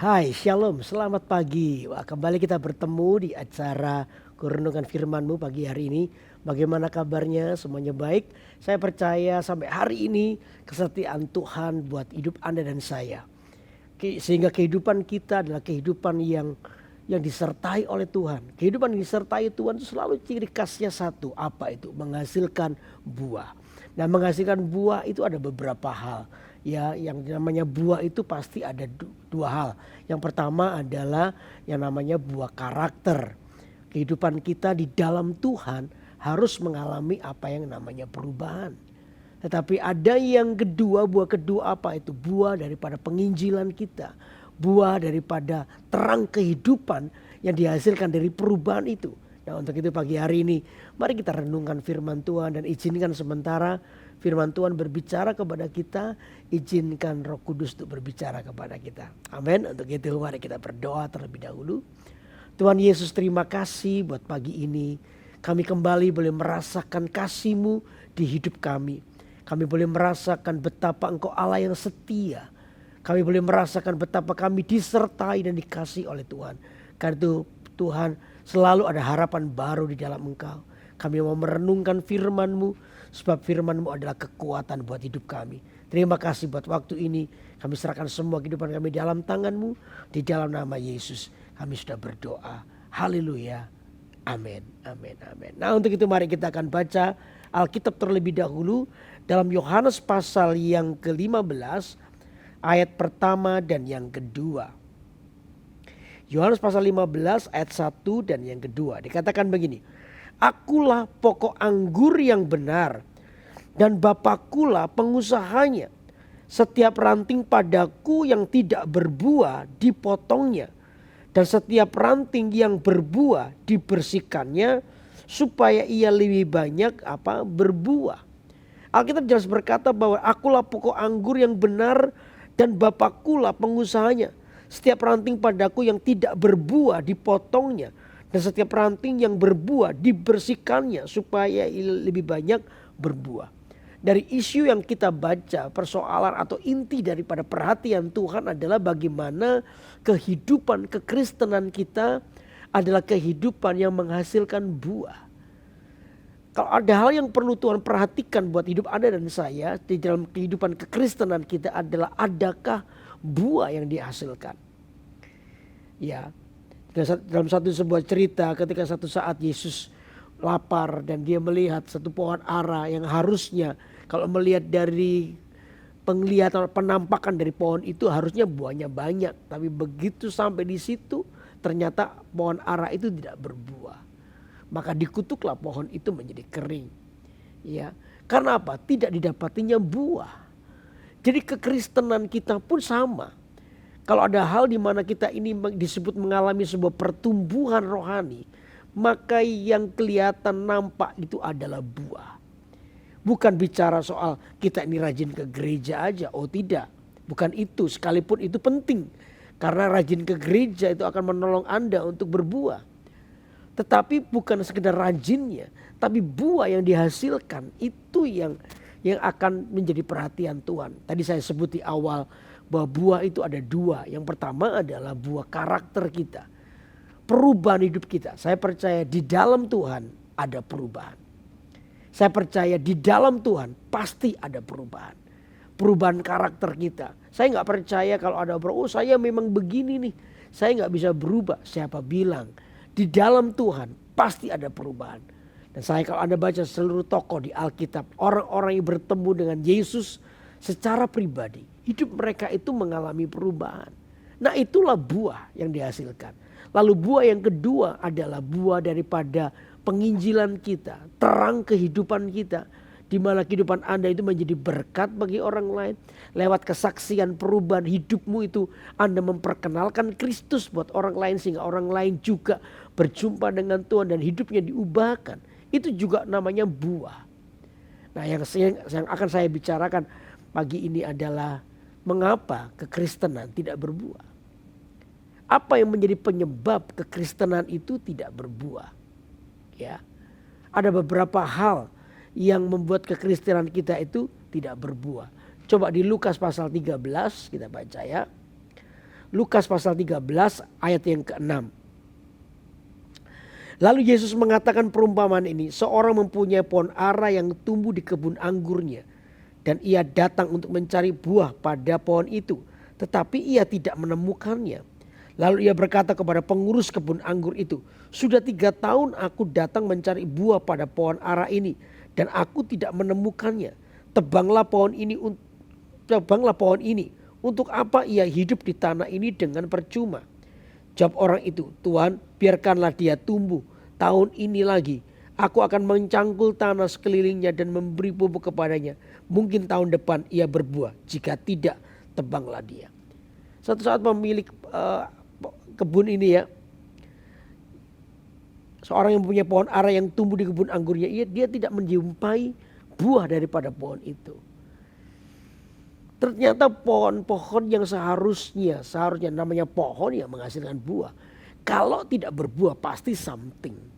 Hai, Shalom, selamat pagi. Wah, kembali kita bertemu di acara Kerenungan Firman-Mu pagi hari ini. Bagaimana kabarnya? Semuanya baik? Saya percaya sampai hari ini kesetiaan Tuhan buat hidup Anda dan saya. Sehingga kehidupan kita adalah kehidupan yang disertai oleh Tuhan. Kehidupan yang disertai Tuhan itu selalu ciri khasnya satu. Apa itu? Menghasilkan buah. Nah, menghasilkan buah itu ada beberapa hal. Ya, yang namanya buah itu pasti ada dua hal. Yang pertama adalah yang namanya buah karakter. Kehidupan kita di dalam Tuhan harus mengalami apa yang namanya perubahan. Tetapi ada yang kedua, buah kedua apa itu? Buah daripada penginjilan kita. Buah daripada terang kehidupan yang dihasilkan dari perubahan itu. Nah, untuk itu pagi hari ini mari kita renungkan firman Tuhan dan izinkan sementara firman Tuhan berbicara kepada kita. Izinkan Roh Kudus untuk berbicara kepada kita. Amin. Untuk itu mari kita berdoa terlebih dahulu. Tuhan Yesus, terima kasih buat pagi ini. Kami kembali boleh merasakan kasih-Mu di hidup kami. Kami boleh merasakan betapa Engkau Allah yang setia. Kami boleh merasakan betapa kami disertai dan dikasihi oleh Tuhan. Karena itu Tuhan, selalu ada harapan baru di dalam Engkau. Kami mau merenungkan firman-Mu, sebab firman-Mu adalah kekuatan buat hidup kami. Terima kasih buat waktu ini. Kami serahkan semua kehidupan kami dalam tangan-Mu. Di dalam nama Yesus kami sudah berdoa. Haleluya. Amin, amin, amin. Nah, untuk itu mari kita akan baca Alkitab terlebih dahulu dalam Yohanes pasal yang ke-15 ayat pertama dan yang kedua. Yohanes pasal 15 ayat 1 dan yang kedua. Dikatakan begini. Akulah pokok anggur yang benar dan Bapakulah pengusahanya. Setiap ranting padaku yang tidak berbuah dipotongnya. Dan setiap ranting yang berbuah dibersihkannya supaya ia lebih banyak berbuah. Alkitab jelas berkata bahwa akulah pokok anggur yang benar dan Bapakulah pengusahanya. Setiap ranting padaku yang tidak berbuah dipotongnya. Dan setiap ranting yang berbuah dibersihkannya supaya lebih banyak berbuah. Dari isu yang kita baca, persoalan atau inti daripada perhatian Tuhan adalah bagaimana kehidupan kekristenan kita adalah kehidupan yang menghasilkan buah. Kalau ada hal yang perlu Tuhan perhatikan buat hidup Anda dan saya di dalam kehidupan kekristenan kita adalah adakah buah yang dihasilkan. Ya, dalam sebuah cerita ketika satu saat Yesus lapar dan dia melihat satu pohon ara yang harusnya kalau melihat dari penglihatan penampakan dari pohon itu harusnya buahnya banyak. Tapi begitu sampai di situ ternyata pohon ara itu tidak berbuah. Maka dikutuklah pohon itu menjadi kering. Ya, karena apa? Tidak didapatinya buah. Jadi kekristenan kita pun sama. Kalau ada hal di mana kita ini disebut mengalami sebuah pertumbuhan rohani, maka yang kelihatan nampak itu adalah buah. Bukan bicara soal kita ini rajin ke gereja aja. Oh tidak, bukan itu. Sekalipun itu penting. Karena rajin ke gereja itu akan menolong Anda untuk berbuah. Tetapi bukan sekedar rajinnya. Tapi buah yang dihasilkan itu yang akan menjadi perhatian Tuhan. Tadi saya sebut di awal bahwa buah itu ada dua. Yang pertama adalah buah karakter kita. Perubahan hidup kita. Saya percaya di dalam Tuhan ada perubahan. Saya percaya di dalam Tuhan pasti ada perubahan. Perubahan karakter kita. Saya gak percaya kalau ada orang, oh saya memang begini nih. Saya gak bisa berubah. Siapa bilang? Di dalam Tuhan pasti ada perubahan. Dan saya kalau Anda baca seluruh tokoh di Alkitab. Orang-orang yang bertemu dengan Yesus secara pribadi. Hidup mereka itu mengalami perubahan. Nah itulah buah yang dihasilkan. Lalu buah yang kedua adalah buah daripada penginjilan kita, terang kehidupan kita. Di mana kehidupan Anda itu menjadi berkat bagi orang lain. Lewat kesaksian perubahan hidupmu itu Anda memperkenalkan Kristus buat orang lain. Sehingga orang lain juga berjumpa dengan Tuhan dan hidupnya diubahkan. Itu juga namanya buah. Nah yang akan saya bicarakan pagi ini adalah mengapa kekristenan tidak berbuah. Apa yang menjadi penyebab kekristenan itu tidak berbuah? Ya, ada beberapa hal yang membuat kekristenan kita itu tidak berbuah. Coba di Lukas pasal 13 kita baca ya. Lukas pasal 13 ayat yang ke-6. Lalu Yesus mengatakan perumpamaan ini, seorang mempunyai pohon ara yang tumbuh di kebun anggurnya. Dan ia datang untuk mencari buah pada pohon itu, tetapi ia tidak menemukannya. Lalu ia berkata kepada pengurus kebun anggur itu, sudah 3 tahun aku datang mencari buah pada pohon ara ini, dan aku tidak menemukannya. Tebanglah pohon ini, untuk apa ia hidup di tanah ini dengan percuma? Jawab orang itu, Tuhan, biarkanlah dia tumbuh tahun ini lagi. Aku akan mencangkul tanah sekelilingnya dan memberi pupuk kepadanya. Mungkin tahun depan ia berbuah, jika tidak tebanglah dia. Suatu saat pemilik kebun ini ya, seorang yang punya pohon ara yang tumbuh di kebun anggurnya, dia tidak menjumpai buah daripada pohon itu. Ternyata pohon-pohon yang seharusnya namanya pohon yang menghasilkan buah. Kalau tidak berbuah pasti something.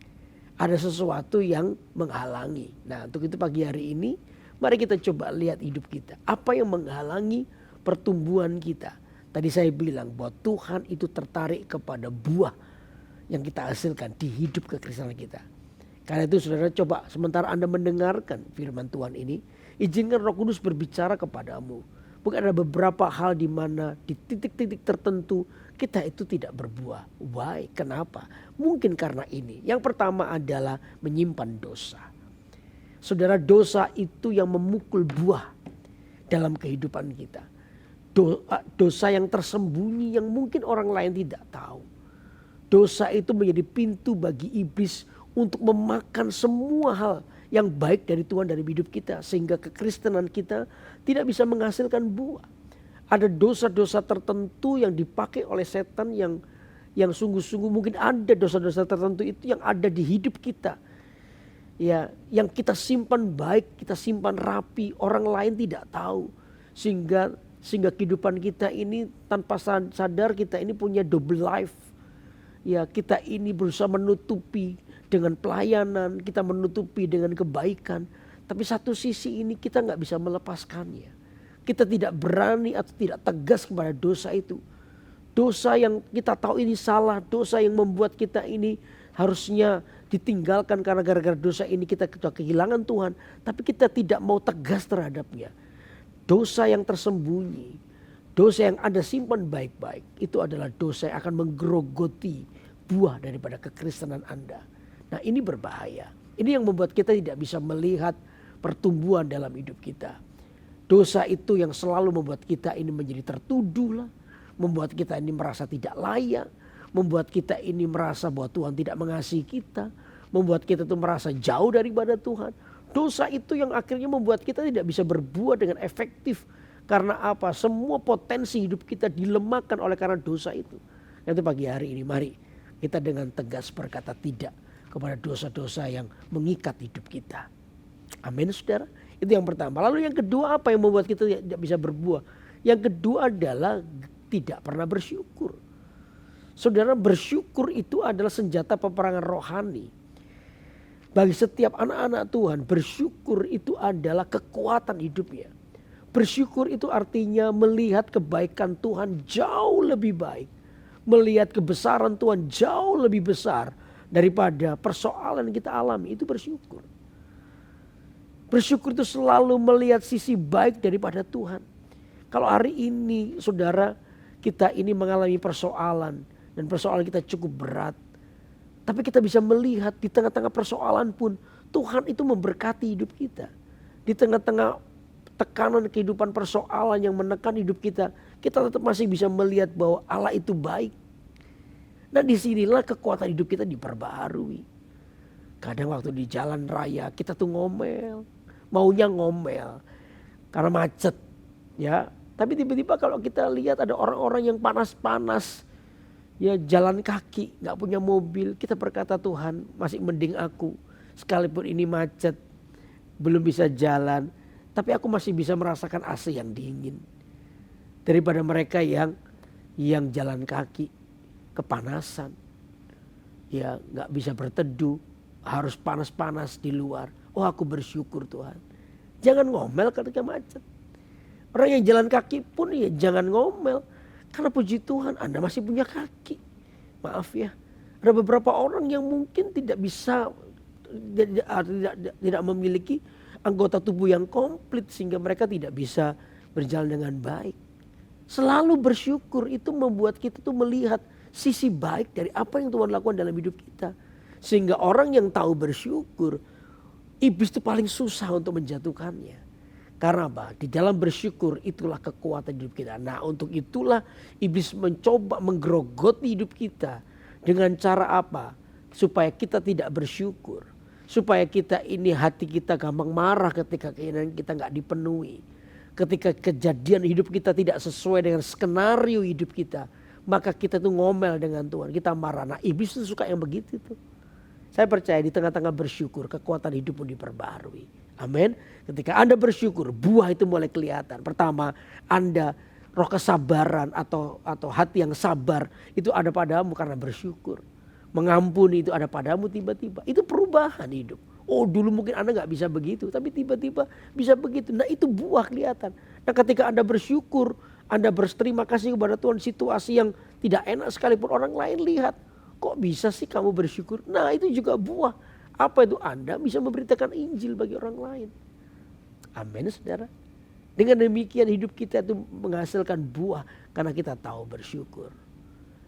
Ada sesuatu yang menghalangi. Nah, untuk itu pagi hari ini mari kita coba lihat hidup kita. Apa yang menghalangi pertumbuhan kita? Tadi saya bilang bahwa Tuhan itu tertarik kepada buah yang kita hasilkan di hidup kekristenan kita. Karena itu saudara, coba sementara Anda mendengarkan firman Tuhan ini, izinkan Roh Kudus berbicara kepadamu. Mungkin ada beberapa hal di mana di titik-titik tertentu kita itu tidak berbuah. Why? Kenapa? Mungkin karena ini. Yang pertama adalah menyimpan dosa. Saudara, dosa itu yang memukul buah dalam kehidupan kita. Dosa yang tersembunyi yang mungkin orang lain tidak tahu. Dosa itu menjadi pintu bagi iblis untuk memakan semua hal yang baik dari Tuhan dari hidup kita, sehingga kekristenan kita tidak bisa menghasilkan buah. Ada dosa-dosa tertentu yang dipakai oleh setan yang sungguh-sungguh, mungkin ada dosa-dosa tertentu itu yang ada di hidup kita. Ya, yang kita simpan baik, kita simpan rapi, orang lain tidak tahu. Sehingga kehidupan kita ini tanpa sadar kita ini punya double life. Ya, kita ini berusaha menutupi dengan pelayanan, kita menutupi dengan kebaikan. Tapi satu sisi ini kita nggak bisa melepaskannya. Kita tidak berani atau tidak tegas kepada dosa itu. Dosa yang kita tahu ini salah, dosa yang membuat kita ini harusnya ditinggalkan karena gara-gara dosa ini kita kehilangan Tuhan. Tapi kita tidak mau tegas terhadapnya. Dosa yang tersembunyi, dosa yang Anda simpan baik-baik, itu adalah dosa yang akan menggerogoti buah daripada kekristenan Anda. Nah, ini berbahaya. Ini yang membuat kita tidak bisa melihat pertumbuhan dalam hidup kita. Dosa itu yang selalu membuat kita ini menjadi tertuduh lah. Membuat kita ini merasa tidak layak. Membuat kita ini merasa bahwa Tuhan tidak mengasihi kita. Membuat kita itu merasa jauh daripada Tuhan. Dosa itu yang akhirnya membuat kita tidak bisa berbuah dengan efektif. Karena apa? Semua potensi hidup kita dilemahkan oleh karena dosa itu. Nanti pagi hari ini mari kita dengan tegas berkata tidak kepada dosa-dosa yang mengikat hidup kita. Amin, saudara. Itu yang pertama. Lalu yang kedua, apa yang membuat kita tidak bisa berbuah? Yang kedua adalah tidak pernah bersyukur. Saudara, bersyukur itu adalah senjata peperangan rohani. Bagi setiap anak-anak Tuhan, bersyukur itu adalah kekuatan hidupnya. Bersyukur itu artinya melihat kebaikan Tuhan jauh lebih baik. Melihat kebesaran Tuhan jauh lebih besar daripada persoalan yang kita alami. Itu bersyukur. Bersyukur itu selalu melihat sisi baik daripada Tuhan. Kalau hari ini saudara, kita ini mengalami persoalan dan persoalan kita cukup berat. Tapi kita bisa melihat di tengah-tengah persoalan pun Tuhan itu memberkati hidup kita. Di tengah-tengah tekanan kehidupan persoalan yang menekan hidup kita, kita tetap masih bisa melihat bahwa Allah itu baik. Nah, disinilah kekuatan hidup kita diperbaharui. Kadang waktu di jalan raya kita tuh ngomel, maunya ngomel karena macet, ya. Tapi tiba-tiba kalau kita lihat ada orang-orang yang panas-panas, ya jalan kaki, nggak punya mobil, kita berkata Tuhan masih mending aku, sekalipun ini macet, belum bisa jalan, tapi aku masih bisa merasakan AC yang dingin daripada mereka yang jalan kaki kepanasan, ya nggak bisa berteduh, harus panas-panas di luar. Oh, aku bersyukur Tuhan. Jangan ngomel ketika macet. Orang yang jalan kaki pun ya jangan ngomel. Karena puji Tuhan Anda masih punya kaki. Maaf ya. Ada beberapa orang yang mungkin tidak bisa, tidak memiliki anggota tubuh yang komplit sehingga mereka tidak bisa berjalan dengan baik. Selalu bersyukur itu membuat kita tuh melihat sisi baik dari apa yang Tuhan lakukan dalam hidup kita. Sehingga orang yang tahu bersyukur, iblis itu paling susah untuk menjatuhkannya. Karena apa? Di dalam bersyukur itulah kekuatan hidup kita. Nah, untuk itulah iblis mencoba menggerogoti hidup kita. Dengan cara apa? Supaya kita tidak bersyukur. Supaya kita ini hati kita gampang marah ketika keinginan kita nggak dipenuhi. Ketika kejadian hidup kita tidak sesuai dengan skenario hidup kita. Maka kita tuh ngomel dengan Tuhan. Kita marah. Nah, iblis tuh suka yang begitu tuh. Saya percaya di tengah-tengah bersyukur kekuatan hidup pun diperbarui. Amin. Ketika Anda bersyukur, buah itu mulai kelihatan. Pertama, Anda roh kesabaran atau hati yang sabar itu ada padamu karena bersyukur. Mengampuni itu ada padamu tiba-tiba. Itu perubahan hidup. Oh, dulu mungkin Anda nggak bisa begitu, tapi tiba-tiba bisa begitu. Nah, itu buah kelihatan. Nah, ketika Anda bersyukur, Anda berterima kasih kepada Tuhan, situasi yang tidak enak sekalipun orang lain lihat. Kok bisa sih kamu bersyukur? Nah, itu juga buah. Apa itu? Anda bisa memberitakan Injil bagi orang lain. Amin, saudara. Dengan demikian hidup kita itu menghasilkan buah karena kita tahu bersyukur.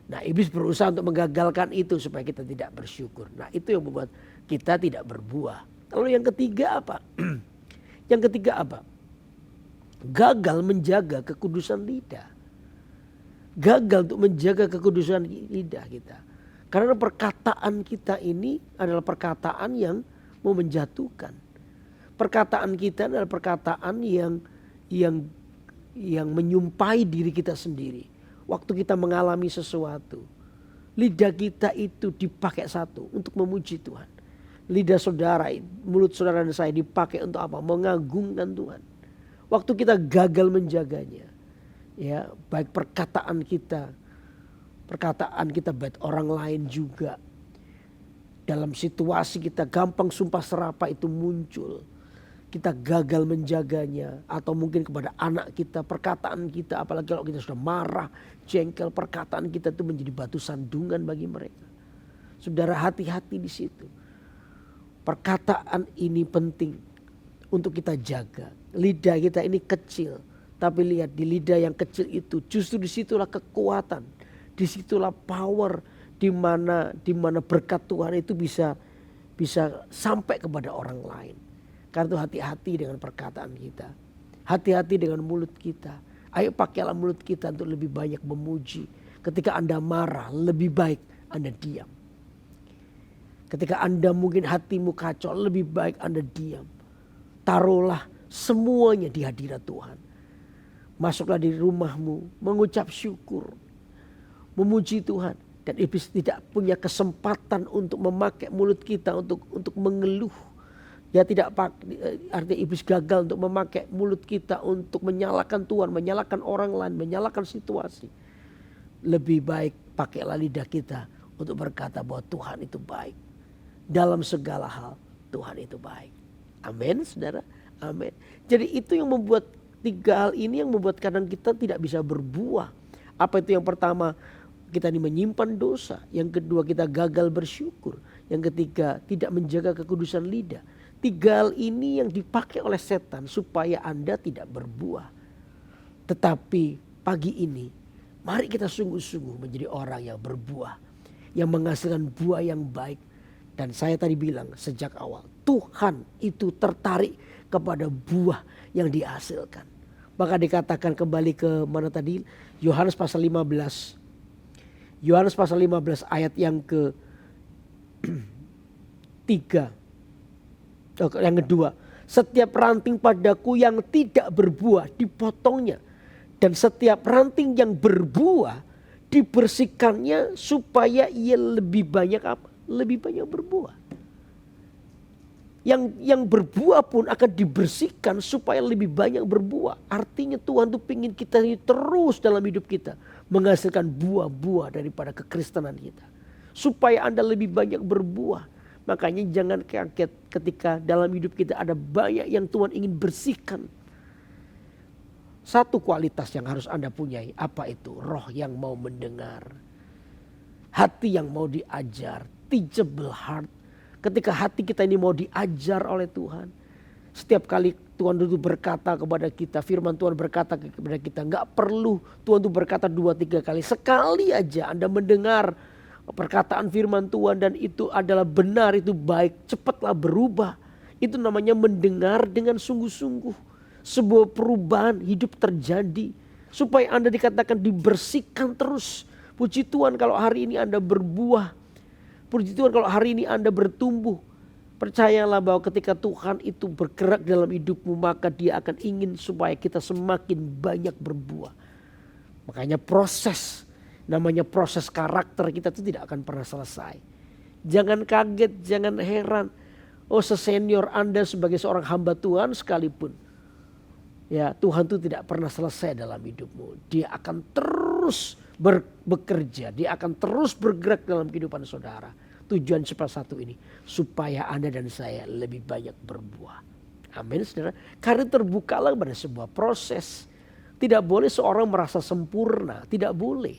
Nah, iblis berusaha untuk menggagalkan itu supaya kita tidak bersyukur. Nah, itu yang membuat kita tidak berbuah. Lalu yang ketiga apa? Yang ketiga apa? Gagal menjaga kekudusan lidah. Gagal untuk menjaga kekudusan lidah kita. Karena perkataan kita ini adalah perkataan yang mau menjatuhkan. Perkataan kita adalah perkataan yang menyumpahi diri kita sendiri. Waktu kita mengalami sesuatu, lidah kita itu dipakai satu untuk memuji Tuhan. Lidah saudara, mulut saudara dan saya dipakai untuk apa? Mengagungkan Tuhan. Waktu kita gagal menjaganya, ya baik perkataan kita baik orang lain juga. Dalam situasi kita gampang sumpah serapah itu muncul. Kita gagal menjaganya. Atau mungkin kepada anak kita, perkataan kita. Apalagi kalau kita sudah marah, jengkel, perkataan kita itu menjadi batu sandungan bagi mereka. Saudara, hati-hati di situ. Perkataan ini penting untuk kita jaga. Lidah kita ini kecil. Tapi lihat di lidah yang kecil itu justru disitulah kekuatan. Disitulah power di mana berkat Tuhan itu bisa sampai kepada orang lain. Karena itu hati-hati dengan perkataan kita. Hati-hati dengan mulut kita. Ayo pakailah mulut kita untuk lebih banyak memuji. Ketika Anda marah, lebih baik Anda diam. Ketika Anda mungkin hatimu kacau, lebih baik Anda diam. Taruhlah semuanya di hadirat Tuhan. Masuklah di rumahmu, mengucap syukur, memuji Tuhan. Dan iblis tidak punya kesempatan untuk memakai mulut kita untuk mengeluh. Ya tidak, artinya iblis gagal untuk memakai mulut kita untuk menyalahkan Tuhan, menyalahkan orang lain, menyalahkan situasi. Lebih baik pakailah lidah kita untuk berkata bahwa Tuhan itu baik. Dalam segala hal Tuhan itu baik. Amin, saudara. Amin. Jadi itu yang membuat tiga hal ini yang membuat kadang kita tidak bisa berbuah. Apa itu? Yang pertama, kita ini menyimpan dosa. Yang kedua, kita gagal bersyukur. Yang ketiga, tidak menjaga kekudusan lidah. Tiga hal ini yang dipakai oleh setan supaya Anda tidak berbuah. Tetapi pagi ini, mari kita sungguh-sungguh menjadi orang yang berbuah. Yang menghasilkan buah yang baik. Dan saya tadi bilang sejak awal, Tuhan itu tertarik kepada buah yang dihasilkan. Maka dikatakan kembali ke mana tadi? Yohanes pasal 15. Yohanes pasal 15 ayat yang ke 3. Yang kedua, setiap ranting padaku yang tidak berbuah dipotongnya. Dan setiap ranting yang berbuah dibersihkannya supaya ia lebih banyak apa? Lebih banyak berbuah. Yang berbuah pun akan dibersihkan supaya lebih banyak berbuah. Artinya Tuhan tuh pingin kita ini terus dalam hidup kita menghasilkan buah-buah daripada kekristenan kita. Supaya Anda lebih banyak berbuah. Makanya jangan kaget ketika dalam hidup kita ada banyak yang Tuhan ingin bersihkan. Satu kualitas yang harus Anda punyai. Apa itu? Roh yang mau mendengar. Hati yang mau diajar. Teachable heart. Ketika hati kita ini mau diajar oleh Tuhan. Setiap kali Tuhan itu berkata kepada kita. Firman Tuhan berkata kepada kita. Gak perlu Tuhan itu berkata 2-3 kali. Sekali aja Anda mendengar perkataan firman Tuhan. Dan itu adalah benar, itu baik. Cepatlah berubah. Itu namanya mendengar dengan sungguh-sungguh. Sebuah perubahan hidup terjadi. Supaya Anda dikatakan dibersihkan terus. Puji Tuhan kalau hari ini Anda berbuah. Puji Tuhan kalau hari ini Anda bertumbuh. Percayalah bahwa ketika Tuhan itu bergerak dalam hidupmu. Maka Dia akan ingin supaya kita semakin banyak berbuah. Makanya proses. Namanya proses karakter kita itu tidak akan pernah selesai. Jangan kaget, jangan heran. Oh, sesenior Anda sebagai seorang hamba Tuhan sekalipun. Ya, Tuhan itu tidak pernah selesai dalam hidupmu. Dia akan terus bekerja. Dia akan terus bergerak dalam kehidupan saudara. Tujuan cuma satu ini. Supaya Anda dan saya lebih banyak berbuah. Amin saudara. Karena terbukalah pada sebuah proses. Tidak boleh seorang merasa sempurna. Tidak boleh.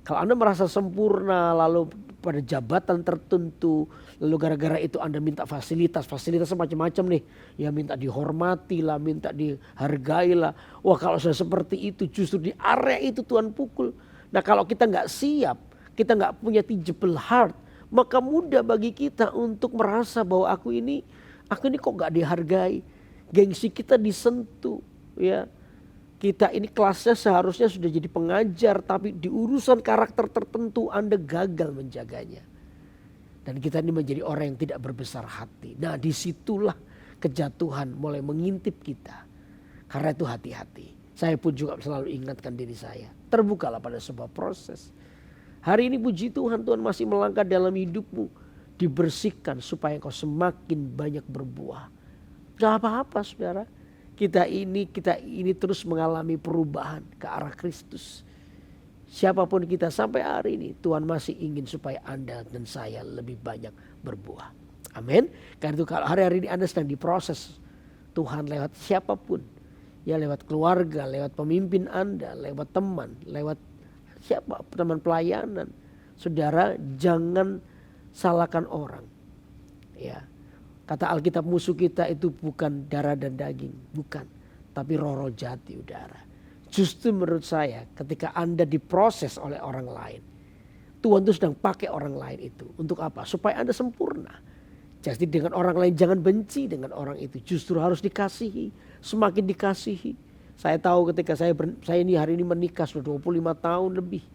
Kalau Anda merasa sempurna lalu pada jabatan tertentu. Lalu gara-gara itu Anda minta fasilitas macam-macam nih. Ya minta dihormati lah, minta dihargai lah. Wah kalau sudah seperti itu justru di area itu Tuhan pukul. Nah kalau kita gak siap, kita gak punya teachable heart. Maka mudah bagi kita untuk merasa bahwa aku ini kok gak dihargai. Gengsi kita disentuh ya. Kita ini kelasnya seharusnya sudah jadi pengajar. Tapi di urusan karakter tertentu Anda gagal menjaganya. Dan kita ini menjadi orang yang tidak berbesar hati. Nah disitulah kejatuhan mulai mengintip kita. Karena itu hati-hati. Saya pun juga selalu ingatkan diri saya. Terbukalah pada sebuah proses. Hari ini puji Tuhan, Tuhan masih melangkah dalam hidupmu. Dibersihkan supaya kau semakin banyak berbuah. Gak apa-apa saudara. Kita ini terus mengalami perubahan ke arah Kristus. Siapapun kita sampai hari ini Tuhan masih ingin supaya Anda dan saya lebih banyak berbuah. Amin. Karena itu kalau hari-hari ini Anda sedang diproses Tuhan lewat siapapun. Ya lewat keluarga, lewat pemimpin Anda, lewat teman, lewat siapa, teman pelayanan. Saudara jangan salahkan orang. Ya. Kata Alkitab musuh kita itu bukan darah dan daging. Bukan. Tapi roh-roh jati udara. Justru menurut saya ketika Anda diproses oleh orang lain. Tuhan itu sedang pakai orang lain itu. Untuk apa? Supaya Anda sempurna. Jadi dengan orang lain jangan benci dengan orang itu. Justru harus dikasihi. Semakin dikasihi. Saya tahu ketika saya ini hari ini menikah sudah 25 tahun lebih.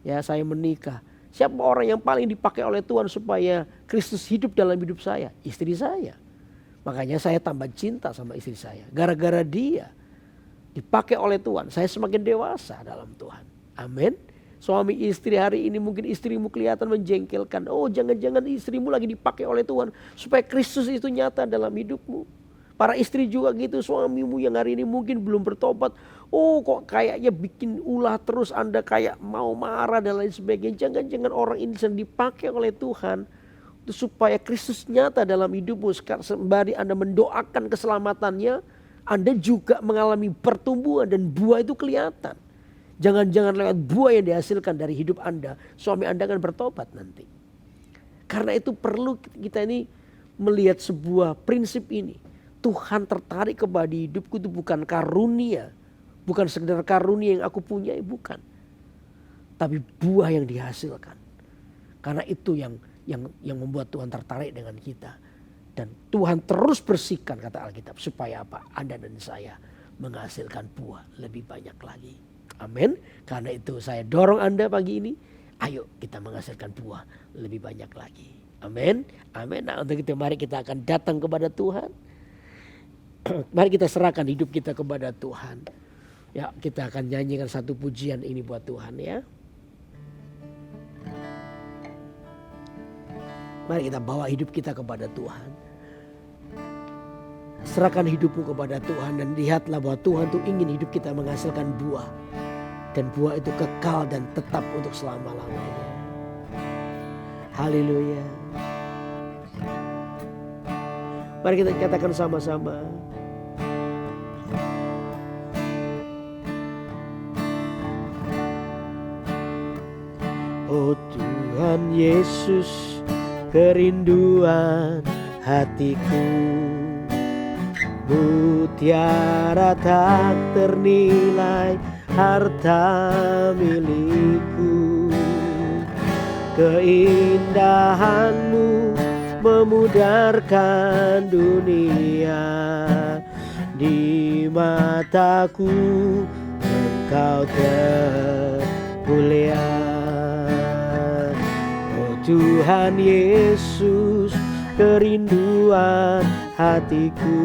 Ya saya menikah. Siapa orang yang paling dipakai oleh Tuhan supaya Kristus hidup dalam hidup saya? Istri saya. Makanya saya tambah cinta sama istri saya. Gara-gara dia dipakai oleh Tuhan. Saya semakin dewasa dalam Tuhan. Amin. Suami istri hari ini mungkin istrimu kelihatan menjengkelkan. Oh jangan-jangan istrimu lagi dipakai oleh Tuhan. Supaya Kristus itu nyata dalam hidupmu. Para istri juga gitu. Suamimu yang hari ini mungkin belum bertobat. Oh kok kayaknya bikin ulah terus. Anda kayak mau marah dan lain sebagainya. Jangan-jangan orang ini sedang dipakai oleh Tuhan. Supaya Kristus nyata dalam hidupmu. Sembari Anda mendoakan keselamatannya. Anda juga mengalami pertumbuhan dan buah itu kelihatan. Jangan-jangan lewat buah yang dihasilkan dari hidup Anda. Suami Anda akan bertobat nanti. Karena itu perlu kita ini melihat sebuah prinsip ini. Tuhan tertarik kepada hidupku itu bukan karunia. Bukan sekedar karunia yang aku punya, bukan. Tapi buah yang dihasilkan. Karena itu yang membuat Tuhan tertarik dengan kita. Dan Tuhan terus bersihkan kata Alkitab. Supaya apa? Anda dan saya menghasilkan buah lebih banyak lagi. Amin. Karena itu saya dorong Anda pagi ini. Ayo kita menghasilkan buah lebih banyak lagi. Amin. Amin. Nah untuk itu mari kita akan datang kepada Tuhan. Mari kita serahkan hidup kita kepada Tuhan. Ya kita akan nyanyikan satu pujian ini buat Tuhan ya. Mari kita bawa hidup kita kepada Tuhan. Serahkan hidupmu kepada Tuhan dan lihatlah bahwa Tuhan itu ingin hidup kita menghasilkan buah. Dan buah itu kekal dan tetap untuk selama-lamanya. Haleluya. Mari kita katakan sama-sama. Yesus, kerinduan hatiku. Mutiara tak ternilai, harta milikku. Keindahanmu memudarkan dunia. Di mataku Engkau termulia. Oh Tuhan Yesus, kerinduan hatiku.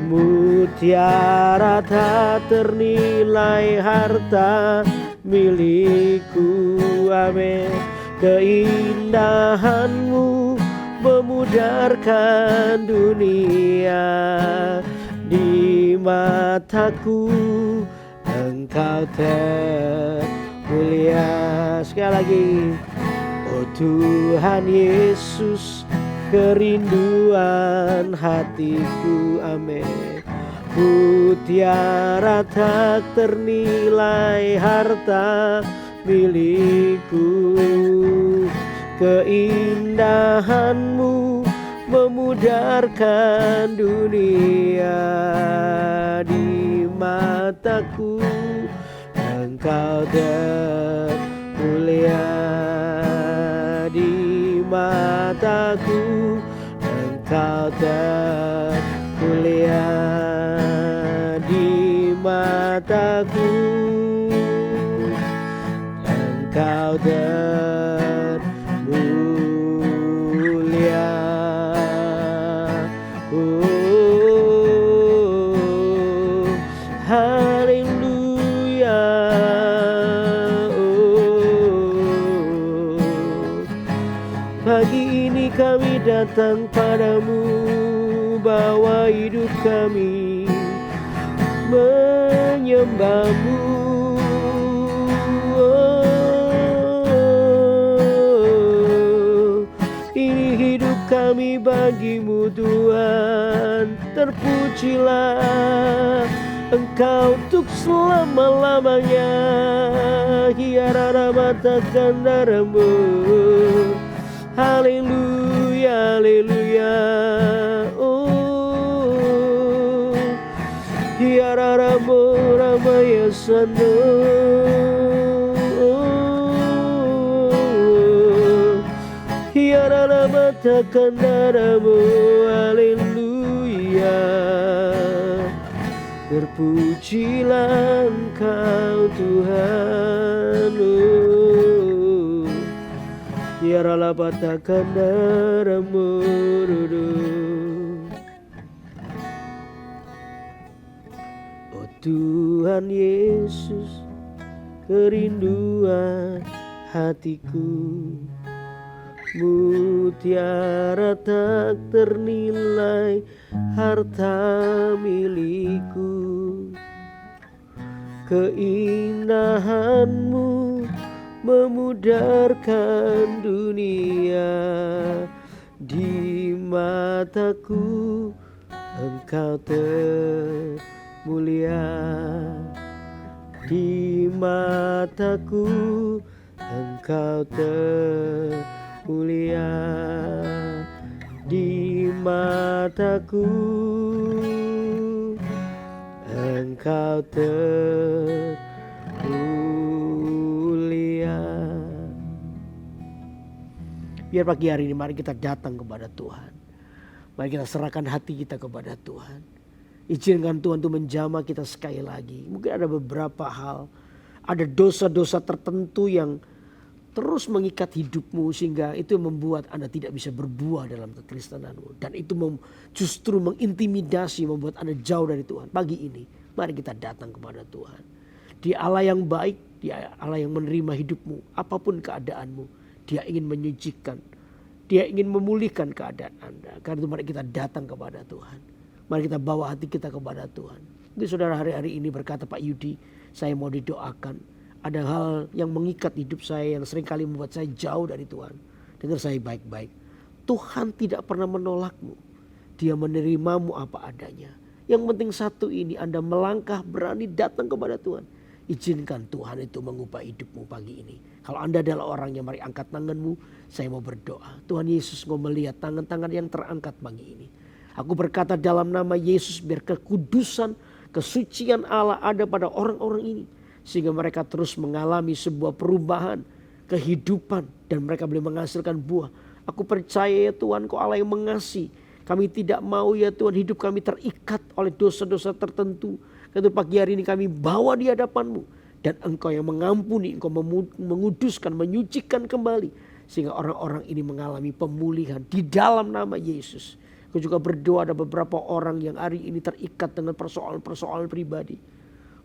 Mutiara tak ternilai, harta milikku. Amin. Keindahanmu memudarkan dunia. Di mataku Engkau termulia. Sekali lagi. Oh Tuhan Yesus, kerinduan hatiku. Amin. Mutiara tak ternilai, harta milikku. Keindahanmu memudarkan dunia. Di mataku Engkau termulia. Di mataku Engkau termulia. Di mataku Engkau termulia. Oh, haleluya. Oh, pagi ini kami datang padamu, bawa hidup kami menyembahmu. Ini hidup kami bagimu Tuhan. Terpujilah Engkau untuk selama-lamanya. Hiarara mata kandaramu. Haleluya, haleluya. Oh, hiarara moramaya sando. Hiarara mata kandaramu. Haleluya. Terpujilah Engkau Tuhan. Hiarala mata kandaramu. Oh Tuhan Yesus, kerinduan hatiku. Mutiara tak ternilai, harta milikku. Keindahanmu memudarkan dunia. Di mataku Engkau termulia. Di mataku Engkau termulia. Di mataku Engkau termulia. Biar pagi hari ini mari kita datang kepada Tuhan. Mari kita serahkan hati kita kepada Tuhan. Izinkan Tuhan untuk menjamah kita sekali lagi. Mungkin ada beberapa hal, ada dosa-dosa tertentu yang terus mengikat hidupmu sehingga itu membuat Anda tidak bisa berbuah dalam kekristenanmu. Dan itu justru mengintimidasi, membuat Anda jauh dari Tuhan. Pagi ini mari kita datang kepada Tuhan. Dia Allah yang baik, Dia Allah yang menerima hidupmu, apapun keadaanmu. Dia ingin menyucikan, Dia ingin memulihkan keadaan Anda. Karena itu mari kita datang kepada Tuhan. Mari kita bawa hati kita kepada Tuhan. Mungkin saudara hari-hari ini berkata, Pak Yudi, saya mau didoakan. Ada hal yang mengikat hidup saya yang seringkali membuat saya jauh dari Tuhan. Dengar saya baik-baik. Tuhan tidak pernah menolakmu. Dia menerimamu apa adanya. Yang penting satu ini, Anda melangkah berani datang kepada Tuhan. Izinkan Tuhan itu mengubah hidupmu pagi ini. Kalau Anda adalah orang yang mari angkat tanganmu, saya mau berdoa. Tuhan Yesus mau melihat tangan-tangan yang terangkat pagi ini. Aku berkata dalam nama Yesus, biar kekudusan, kesucian Allah ada pada orang-orang ini. Sehingga mereka terus mengalami sebuah perubahan, kehidupan, dan mereka boleh menghasilkan buah. Aku percaya ya Tuhan, Kau Allah yang mengasihi. Kami tidak mau ya Tuhan hidup kami terikat oleh dosa-dosa tertentu. Karena pagi hari ini kami bawa di hadapan-Mu. Dan Engkau yang mengampuni, Engkau menguduskan, menyucikan kembali. Sehingga orang-orang ini mengalami pemulihan di dalam nama Yesus. Aku juga berdoa ada beberapa orang yang hari ini terikat dengan persoalan-persoalan pribadi.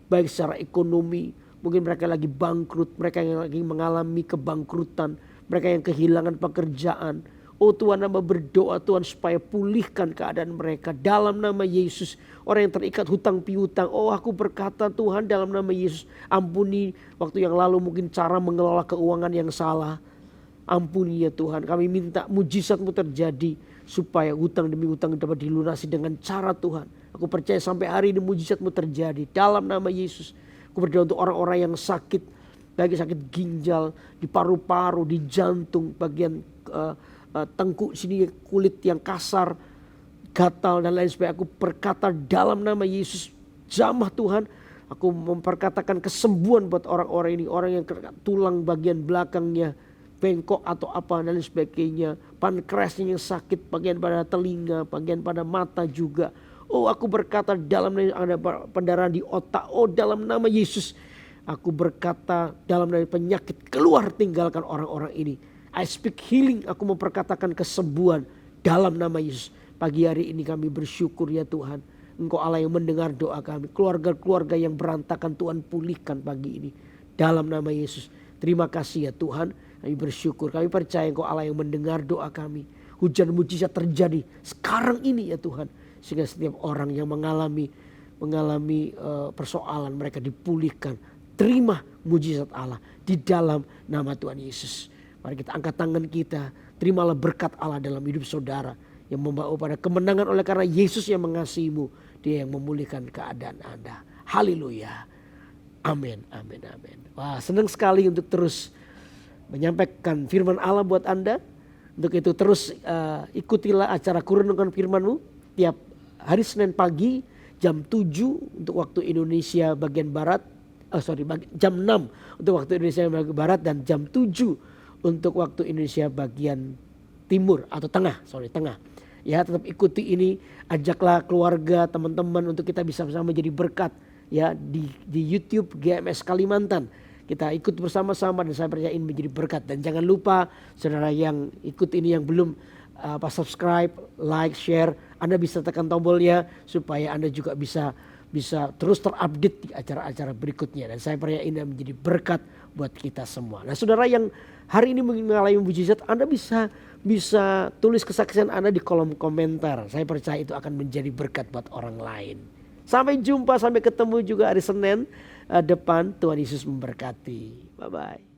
Baik secara ekonomi, mungkin mereka lagi bangkrut, mereka yang lagi mengalami kebangkrutan, mereka yang kehilangan pekerjaan. Oh Tuhan, hamba berdoa Tuhan supaya pulihkan keadaan mereka dalam nama Yesus. Orang yang terikat hutang piutang, oh aku berkata Tuhan dalam nama Yesus, ampuni waktu yang lalu mungkin cara mengelola keuangan yang salah. Ampuni ya Tuhan, kami minta mujizat-Mu terjadi supaya hutang demi hutang dapat dilunasi dengan cara Tuhan. Aku percaya sampai hari ini mujizat-Mu terjadi dalam nama Yesus. Aku berdoa untuk orang-orang yang sakit, baik sakit ginjal, di paru-paru, di jantung, bagian tengkuk sini, kulit yang kasar, gatal dan lain sebagainya. Aku berkata dalam nama Yesus, jamah Tuhan. Aku memperkatakan kesembuhan buat orang-orang ini. Orang yang tulang bagian belakangnya bengkok atau apa dan lain sebagainya. Pankreasnya yang sakit, bagian pada telinga, bagian pada mata juga. Oh aku berkata dalam nama ada pendarahan di otak. Oh dalam nama Yesus. Aku berkata dalam nama penyakit keluar, tinggalkan orang-orang ini. I speak healing, aku memperkatakan kesembuhan dalam nama Yesus. Pagi hari ini kami bersyukur ya Tuhan. Engkau Allah yang mendengar doa kami. Keluarga-keluarga yang berantakan Tuhan pulihkan pagi ini. Dalam nama Yesus. Terima kasih ya Tuhan. Kami bersyukur, kami percaya Engkau Allah yang mendengar doa kami. Hujan mujizat terjadi sekarang ini ya Tuhan. Sehingga setiap orang yang mengalami persoalan mereka dipulihkan. Terima mujizat Allah di dalam nama Tuhan Yesus. Mari kita angkat tangan kita, terimalah berkat Allah dalam hidup saudara yang membawa pada kemenangan oleh karena Yesus yang mengasihimu. Dia yang memulihkan keadaan Anda. Haleluya. Amin, amin, amin. Wah, senang sekali untuk terus menyampaikan firman Allah buat Anda. Untuk itu terus ikutilah acara Kurenungan Firman-Mu tiap hari Senin pagi jam 7 untuk waktu Indonesia bagian Barat. Jam 6 untuk waktu Indonesia bagian Barat dan jam 7 untuk waktu Indonesia bagian timur atau tengah. Ya, tetap ikuti ini, ajaklah keluarga, teman-teman untuk kita bisa bersama menjadi berkat ya di YouTube GMS Kalimantan. Kita ikut bersama-sama dan saya percaya ini menjadi berkat. Dan jangan lupa saudara yang ikut ini yang belum subscribe, like, share, Anda bisa tekan tombolnya supaya Anda juga bisa terus terupdate di acara-acara berikutnya. Dan saya percaya ini menjadi berkat buat kita semua. Nah saudara yang hari ini mengalami mujizat, Anda bisa tulis kesaksian Anda di kolom komentar. Saya percaya itu akan menjadi berkat buat orang lain. Sampai jumpa, sampai ketemu juga hari Senin depan. Tuhan Yesus memberkati. Bye-bye.